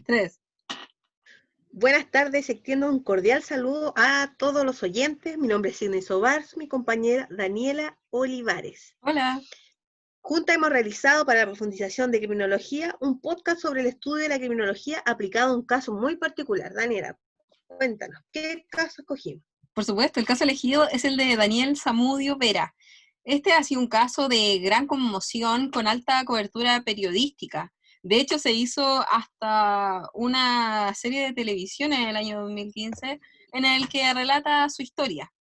Tres. Buenas tardes, extiendo un cordial saludo a todos los oyentes. Mi nombre es Sidney Sobars, mi compañera Daniela Olivares. Hola. Juntas hemos realizado para la profundización de criminología un podcast sobre el estudio de la criminología aplicado a un caso muy particular. Daniela, cuéntanos, ¿qué caso escogimos? Por supuesto, el caso elegido es el de Daniel Zamudio Vera. Este ha sido un caso de gran conmoción con alta cobertura periodística. De hecho, se hizo hasta una serie de televisión en el año 2015 en el que relata su historia.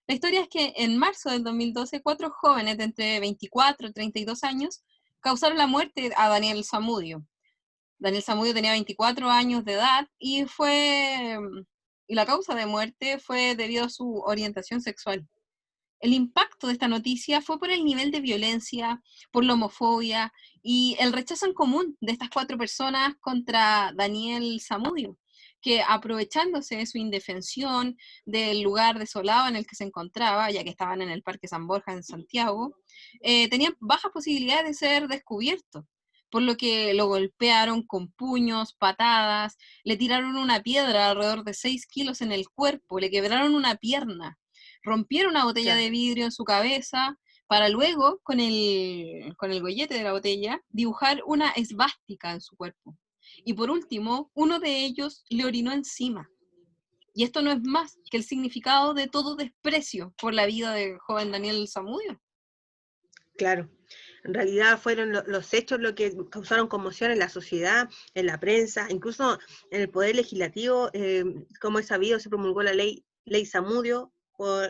La historia es que en marzo del 2012, 4 jóvenes de entre 24 y 32 años causaron la muerte a Daniel Zamudio. Daniel Zamudio tenía 24 años de edad y la causa de muerte fue debido a su orientación sexual. El impacto de esta noticia fue por el nivel de violencia, por la homofobia y el rechazo en común de estas 4 personas contra Daniel Zamudio, que aprovechándose de su indefensión, del lugar desolado en el que se encontraba, ya que estaban en el Parque San Borja en Santiago, tenían bajas posibilidades de ser descubiertos, por lo que lo golpearon con puños, patadas, le tiraron una piedra alrededor de 6 kilos en el cuerpo, le quebraron una pierna, rompieron una botella Claro. de vidrio en su cabeza para luego, con el gollete de la botella, dibujar una esvástica en su cuerpo. Y por último, uno de ellos le orinó encima. Y esto no es más que el significado de todo desprecio por la vida del joven Daniel Zamudio. Claro. En realidad fueron los hechos lo que causaron conmoción en la sociedad, en la prensa, incluso en el Poder Legislativo. Como es sabido, se promulgó la ley Zamudio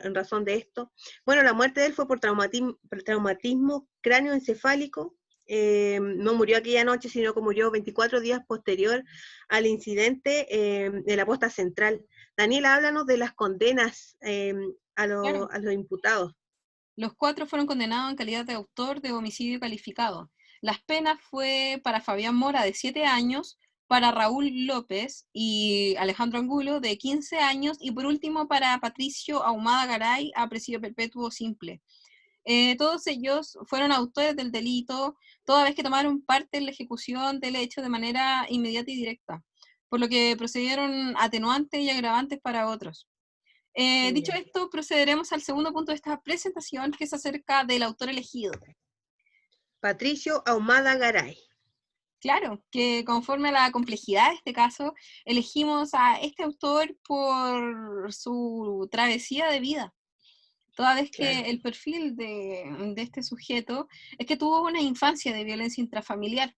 en razón de esto. Bueno, la muerte de él fue por traumatismo cráneoencefálico. No murió aquella noche, sino que murió 24 días posterior al incidente de la posta central. Daniela, háblanos de las condenas Claro, a los imputados. los 4 fueron condenados en calidad de autor de homicidio calificado. Las penas fue para Fabián Mora de 7 años, para Raúl López y Alejandro Angulo de 15 años y por último para Patricio Ahumada Garay a presidio perpetuo simple. Todos ellos fueron autores del delito, toda vez que tomaron parte en la ejecución del hecho de manera inmediata y directa, por lo que procedieron atenuantes y agravantes para otros. Dicho Ya. esto, procederemos al segundo punto de esta presentación, que es acerca del autor elegido. Patricio Ahumada Garay. Claro, que conforme a la complejidad de este caso, elegimos a este autor por su travesía de vida, toda vez que Claro. el perfil de este sujeto es que tuvo una infancia de violencia intrafamiliar.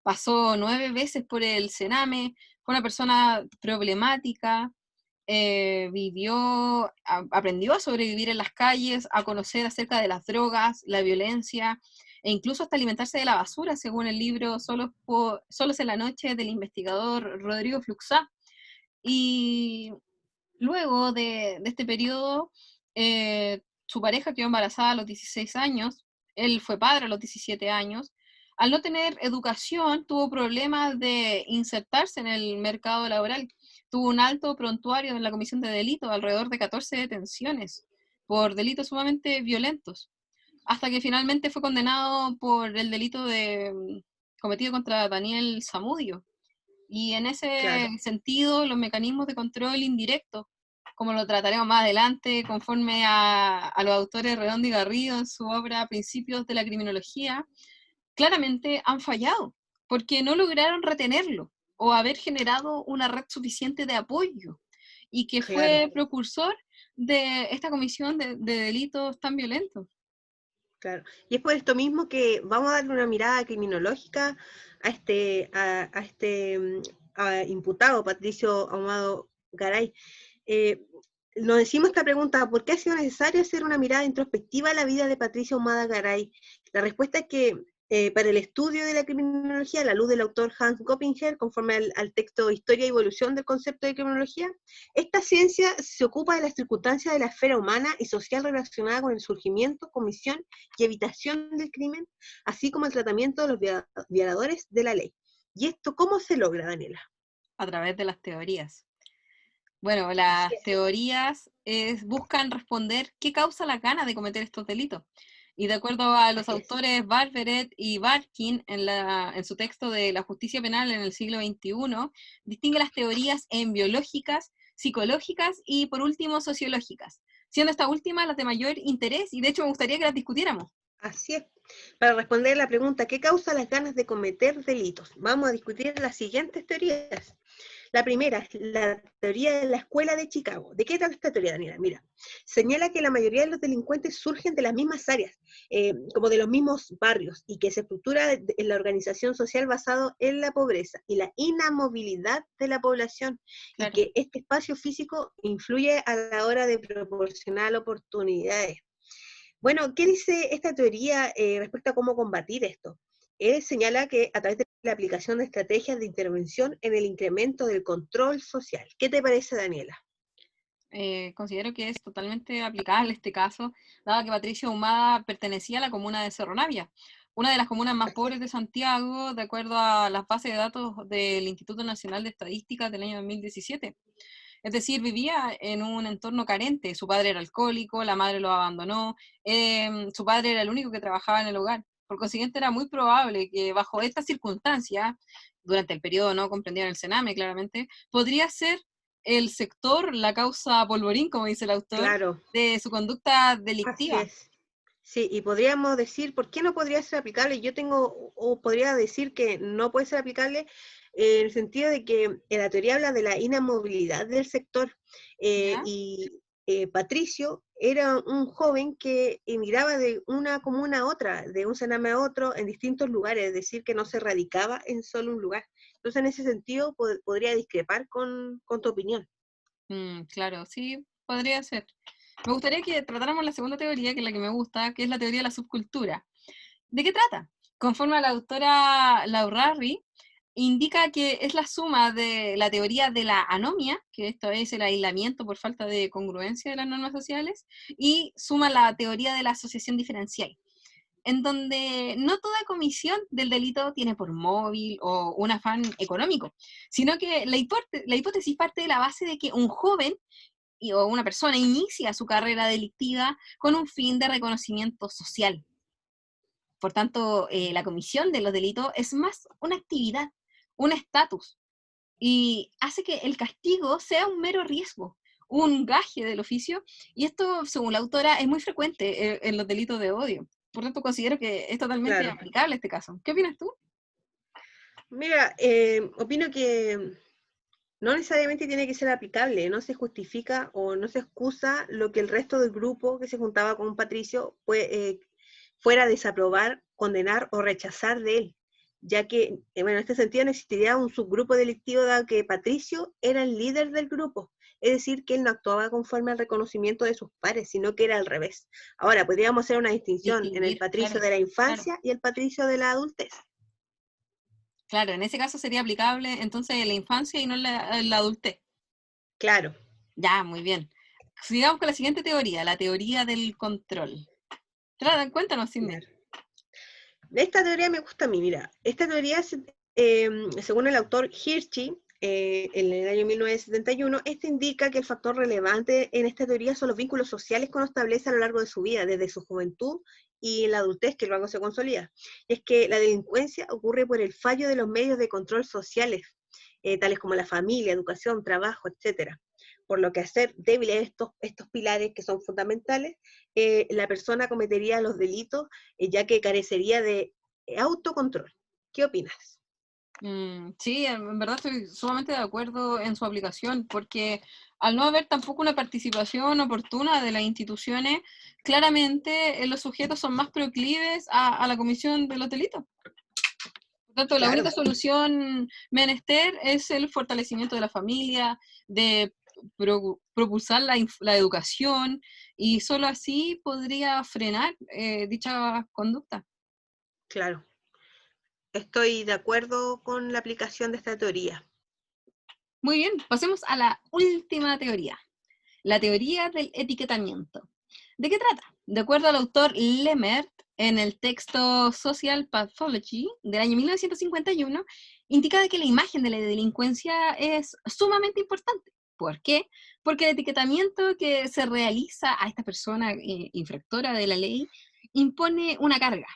Pasó 9 veces por el Sename, fue una persona problemática, aprendió a sobrevivir en las calles, a conocer acerca de las drogas, la violencia, e incluso hasta alimentarse de la basura, según el libro Solos en la noche del investigador Rodrigo Fluxá. Y luego de este periodo, su pareja quedó embarazada a los 16 años, él fue padre a los 17 años. Al no tener educación, tuvo problemas de insertarse en el mercado laboral. Tuvo un alto prontuario en la comisión de delitos, alrededor de 14 detenciones por delitos sumamente violentos, hasta que finalmente fue condenado por el delito cometido contra Daniel Zamudio. Y en ese Claro. sentido, los mecanismos de control indirecto, como lo trataremos más adelante, conforme a los autores Redondo y Garrido en su obra Principios de la Criminología, claramente han fallado, porque no lograron retenerlo o haber generado una red suficiente de apoyo, y que Claro. fue precursor de esta comisión de delitos tan violentos. Claro. Y es por esto mismo que vamos a darle una mirada criminológica a este imputado, Patricio Ahumado Garay. Eh, Nos decimos esta pregunta: ¿por qué ha sido necesario hacer una mirada introspectiva a la vida de Patricio Ahumada Garay? La respuesta es que para el estudio de la criminología, a la luz del autor Hans Goppinger, conforme al texto Historia y Evolución del Concepto de Criminología, esta ciencia se ocupa de las circunstancias de la esfera humana y social relacionada con el surgimiento, comisión y evitación del crimen, así como el tratamiento de los violadores de la ley. ¿Y esto cómo se logra, Daniela? A través de las teorías. Bueno, Así las es. teorías buscan responder qué causa la gana de cometer estos delitos. Y de acuerdo a los Así es. autores Barberet y Barkin, en su texto de la justicia penal en el siglo XXI, distingue las teorías en biológicas, psicológicas y, por último, sociológicas, siendo esta última la de mayor interés, y de hecho me gustaría que las discutiéramos. Así es. Para responder la pregunta, ¿qué causa las ganas de cometer delitos? Vamos a discutir las siguientes teorías. La primera es la teoría de la Escuela de Chicago. ¿De qué trata esta teoría, Daniela? Mira, señala que la mayoría de los delincuentes surgen de las mismas áreas, como de los mismos barrios, y que se estructura en la organización social basado en la pobreza y la inamovilidad de la población, y Claro. que este espacio físico influye a la hora de proporcionar oportunidades. Bueno, ¿qué dice esta teoría respecto a cómo combatir esto? Señala que a través de la aplicación de estrategias de intervención en el incremento del control social. ¿Qué te parece, Daniela? Considero que es totalmente aplicable este caso, dado que Patricio Ahumada pertenecía a la comuna de Cerro Navia, una de las comunas más Así pobres es. de Santiago, de acuerdo a las bases de datos del Instituto Nacional de Estadística del año 2017. Es decir, vivía en un entorno carente. Su padre era alcohólico, la madre lo abandonó, su padre era el único que trabajaba en el hogar. Por consiguiente, era muy probable que bajo estas circunstancias, durante el periodo no comprendido en el Sename, claramente, podría ser el sector la causa polvorín, como dice el autor, Claro, de su conducta así delictiva. es. Sí, y podríamos decir, ¿por qué no podría ser aplicable? Yo tengo, o podría decir que no puede ser aplicable en el sentido de que en la teoría habla de la inamovilidad del sector ¿Ya? y Patricio era un joven que emigraba de una comuna a otra, de un cename a otro, en distintos lugares, es decir, que no se radicaba en solo un lugar. Entonces, en ese sentido, podría discrepar con tu opinión. Claro, sí, podría ser. Me gustaría que tratáramos la segunda teoría, que es la que me gusta, que es la teoría de la subcultura. ¿De qué trata? Conforme a la autora Laurari, indica que es la suma de la teoría de la anomia, que esto es el aislamiento por falta de congruencia de las normas sociales, y suma la teoría de la asociación diferencial, en donde no toda comisión del delito tiene por móvil o un afán económico, sino que la hipótesis parte de la base de que un joven o una persona inicia su carrera delictiva con un fin de reconocimiento social. Por tanto, la comisión de los delitos es más una actividad, un estatus, y hace que el castigo sea un mero riesgo, un gaje del oficio, y esto, según la autora, es muy frecuente en los delitos de odio. Por tanto, considero que es totalmente Claro. aplicable este caso. ¿Qué opinas tú? Mira, opino que no necesariamente tiene que ser aplicable, no se justifica o no se excusa lo que el resto del grupo que se juntaba con Patricio fuera a desaprobar, condenar o rechazar de él, ya que, bueno, en este sentido no existiría un subgrupo delictivo dado que Patricio era el líder del grupo, es decir, que él no actuaba conforme al reconocimiento de sus pares, sino que era al revés. Ahora, podríamos hacer una distinción en el Distinguir, Patricio claro, de la claro. infancia y el Patricio de la adultez. Claro, en ese caso sería aplicable entonces en la infancia y no en la adultez. Claro. Ya, muy bien. Sigamos con la siguiente teoría, la teoría del control. Cuéntanos, Cindy. Claro. Esta teoría me gusta a mí, mira, esta teoría, según el autor Hirschi, en el año 1971, este indica que el factor relevante en esta teoría son los vínculos sociales que uno establece a lo largo de su vida, desde su juventud y en la adultez, que luego se consolida. Es que la delincuencia ocurre por el fallo de los medios de control sociales, tales como la familia, educación, trabajo, etcétera. Por lo que hacer débiles estos pilares que son fundamentales, la persona cometería los delitos ya que carecería de autocontrol. ¿Qué opinas? Sí, en verdad estoy sumamente de acuerdo en su aplicación, porque al no haber tampoco una participación oportuna de las instituciones, claramente los sujetos son más proclives a la comisión de los delitos. Por tanto, la Claro, única solución menester es el fortalecimiento de la familia, de propulsar la educación, y solo así podría frenar dicha conducta. claro. Estoy de acuerdo con la aplicación de esta teoría. Muy bien, pasemos a la última teoría, la teoría del etiquetamiento. ¿De qué trata? De acuerdo al autor Lemert, en el texto Social Pathology del año 1951, indica de que la imagen de la delincuencia es sumamente importante. ¿Por qué? Porque el etiquetamiento que se realiza a esta persona infractora de la ley impone una carga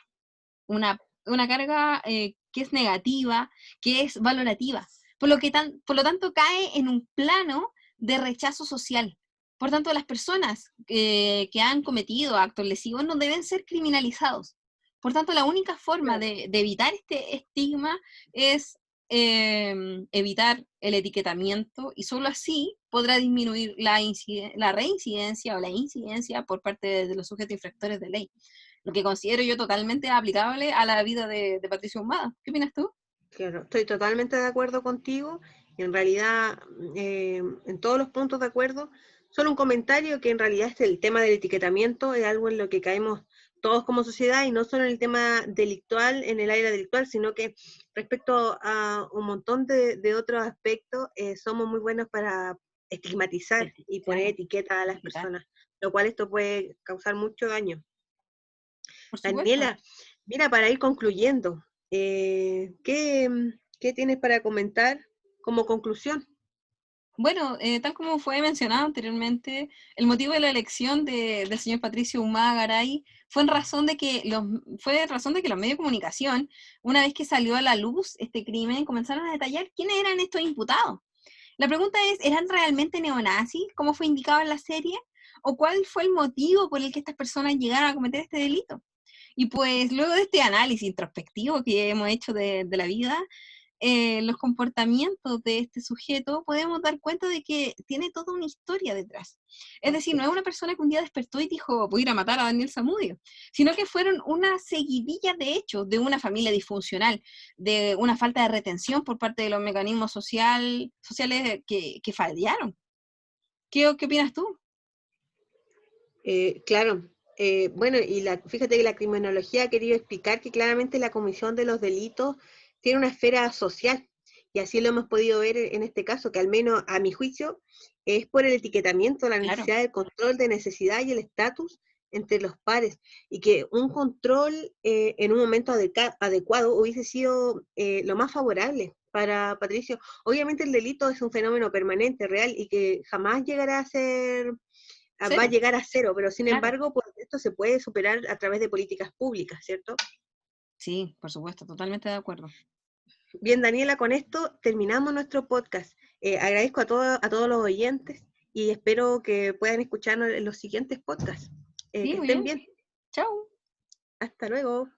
que es negativa, que es valorativa, por lo tanto cae en un plano de rechazo social. Por tanto, las personas que han cometido actos lesivos no deben ser criminalizados. Por tanto, la única forma Claro. de evitar este estigma es evitar el etiquetamiento, y solo así podrá disminuir la reincidencia o la incidencia por parte de los sujetos infractores de ley, lo que considero yo totalmente aplicable a la vida de Patricio Ahumada. ¿Qué opinas tú? Claro, estoy totalmente de acuerdo contigo, y en realidad, en todos los puntos de acuerdo. Solo un comentario que en realidad es el tema del etiquetamiento, es algo en lo que caemos todos como sociedad, y no solo en el tema delictual, en el área delictual, sino que respecto a un montón de otros aspectos, somos muy buenos para estigmatizar y poner Claro, etiqueta a las etiquetar, personas, lo cual esto puede causar mucho daño. por supuesto. Daniela, mira, para ir concluyendo, ¿qué tienes para comentar como conclusión? Bueno, tal como fue mencionado anteriormente, el motivo de la elección del señor Patricio Ahumada Garay fue razón de que los medios de comunicación, una vez que salió a la luz este crimen, comenzaron a detallar quiénes eran estos imputados. La pregunta es, ¿eran realmente neonazis, como fue indicado en la serie? ¿O cuál fue el motivo por el que estas personas llegaron a cometer este delito? Y pues luego de este análisis introspectivo que hemos hecho de la vida, los comportamientos de este sujeto, podemos dar cuenta de que tiene toda una historia detrás. Es decir, Así no es es. una persona que un día despertó y dijo, voy a ir a matar a Daniel Zamudio, sino que fueron una seguidilla de hechos de una familia disfuncional, de una falta de retención por parte de los mecanismos sociales que fallaron. ¿Qué opinas tú? Claro, bueno, y fíjate que la criminología ha querido explicar que claramente la comisión de los delitos tiene una esfera social, y así lo hemos podido ver en este caso, que al menos a mi juicio es por el etiquetamiento, la Claro, necesidad de control de necesidad y el estatus entre los pares, y que un control en un momento adecuado hubiese sido lo más favorable para Patricio. Obviamente el delito es un fenómeno permanente, real, y que jamás llegará a ser va a cero, llegar a cero, pero sin claro. embargo, pues, esto se puede superar a través de políticas públicas, ¿cierto? Sí, por supuesto, totalmente de acuerdo. Bien, Daniela, con esto terminamos nuestro podcast. Agradezco a todos los oyentes, y espero que puedan escucharnos en los siguientes podcasts. Sí, Que muy estén bien. bien. Chao. Hasta luego.